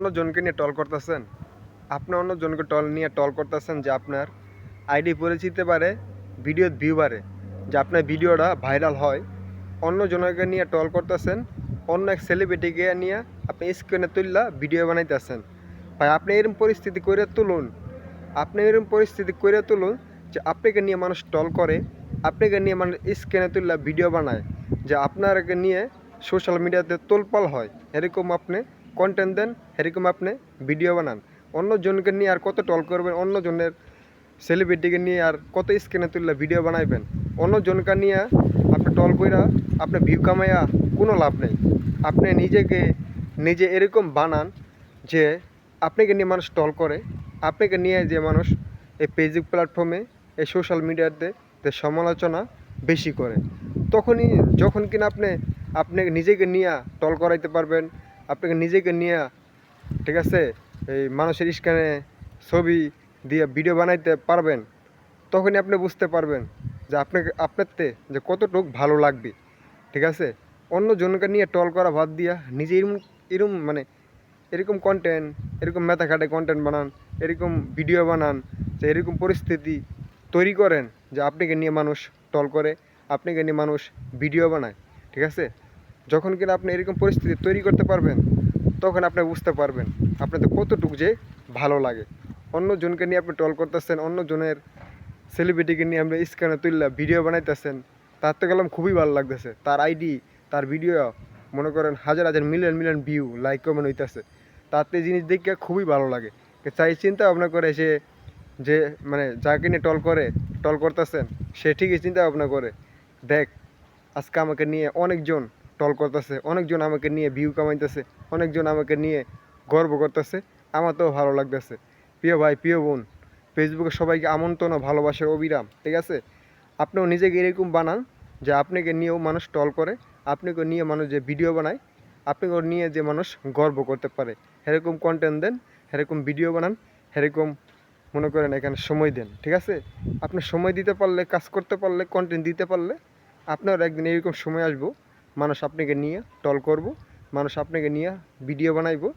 অন্যজনকে নিয়ে টল করতেছেন। আপনি অন্যজনকে নিয়ে টল করতেছেন যে আপনার আইডি পরিচিতি বাড়ে, ভিডিও ভিউ বাড়ে, যে আপনার ভিডিওটা ভাইরাল হয়। অন্যজনকে নিয়ে টল করতেছেন, অন্য এক সেলিব্রিটিকে নিয়ে আপনি স্ক্রিনে তুললা ভিডিও বানাইতেছেন। ভাই আপনি এরকম পরিস্থিতি করে তুলুন, যে আপনাকে নিয়ে মানুষ টল করে, আপনাকে নিয়ে মানুষ স্ক্রিনে তুললা ভিডিও বানায়, যে আপনাকে নিয়ে সোশ্যাল মিডিয়াতে তোলপাল হয়। এরকম আপনি কন্টেন্ট দেন, এরকম আপনি ভিডিও বানান। অন্যজনকে নিয়ে আর কত টল করবেন, অন্যজনের সেলিব্রিটিকে নিয়ে আর কত স্ক্রিনে তুললে ভিডিও বানাইবেন। অন্যজনকে নিয়ে আপনি টল কইরা আপনি ভিউ কামাইয়া কোনো লাভ নেই। আপনি নিজে এরকম বানান যে আপনাকে নিয়ে মানুষ টল করে, আপনাকে নিয়ে যে মানুষ এই ফেসবুক প্ল্যাটফর্মে, এই সোশ্যাল মিডিয়াতে যে সমালোচনা বেশি করে, যখন কিনা আপনাকে নিজেকে নিয়ে টল করাইতে পারবেন, আপনাকে নিজেকে নিয়ে, ঠিক আছে, এই মানুষের স্ক্রিনে ছবি দিয়ে ভিডিও বানাইতে পারবেন, তখনই আপনি বুঝতে পারবেন যে আপনারতে যে কতটুকু ভালো লাগবে। ঠিক আছে, অন্য জনকে নিয়ে টল করা বাদ দিয়া নিজে এরম মানে এরকম কন্টেন্ট, এরকম মেথা খাটে কন্টেন্ট বানান, এরকম ভিডিও বানান, যে এরকম পরিস্থিতি তৈরি করেন যে আপনাকে নিয়ে মানুষ টল করে, আপনাকে নিয়ে মানুষ ভিডিও বানায়। ঠিক আছে, যখন কিনা আপনি এরকম পরিস্থিতি তৈরি করতে পারবেন, তখন আপনি বুঝতে পারবেন আপনাদের কতটুকু যে ভালো লাগে। অন্যজনকে নিয়ে আপনি টল করতেছেন, অন্যজনের সেলিব্রিটিকে নিয়ে আপনি স্ক্রিনে তুললা ভিডিও বানাইতেছেন, তার তো গেলাম খুবই ভালো লাগতেছে। তার আইডি, তার ভিডিও মনে করেন হাজার হাজার million million view, like comment হইতেছে, তাতে জিনিস দেখে খুবই ভালো লাগে। চাই চিন্তা ভাবনা করে সে, যে মানে যাকে নিয়ে টল করতেছেন, সে ঠিকই চিন্তা ভাবনা করে, দেখ আজকে আমাকে নিয়ে অনেকজন টল করতেছে, অনেকজন আমাকে নিয়ে ভিউ কামাইতেছে, অনেকজন আমাকে নিয়ে গর্ব করতেছে, আমার তো ভালো লাগতেছে। প্রিয় ভাই, প্রিয় বোন, ফেসবুকে সবাইকে আমন্ত্রণ ও ভালোবাসার অবিরাম। ঠিক আছে, আপনিও নিজেকে এরকম বানান যে আপনাকে নিয়েও মানুষ টল করে, আপনাকে নিয়ে মানুষ যে ভিডিও বানায়, আপনাকে নিয়ে যে মানুষ গর্ব করতে পারে, এরকম কন্টেন্ট দেন, এরকম ভিডিও বানান, এরকম মনে করেন এখানে সময় দেন। ঠিক আছে, আপনি সময় দিতে পারলে, কাজ করতে পারলে, কন্টেন্ট দিতে পারলে, আপনার একদিন এরকম সময় আসবো, মানুষ আপনাকে নিয়ে টল করব, মানুষ আপনাকে নিয়ে ভিডিও বানাইবো,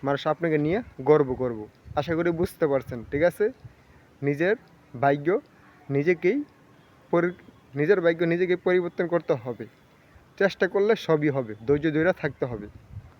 মানুষ আপনাকে নিয়ে গর্ব করব। আশা করি বুঝতে পারছেন। ঠিক আছে, নিজের ভাগ্য নিজেকেই নিজের ভাগ্য নিজেকে পরিবর্তন করতে হবে। চেষ্টা করলে সবই হবে, ধৈর্য ধরে থাকতে হবে।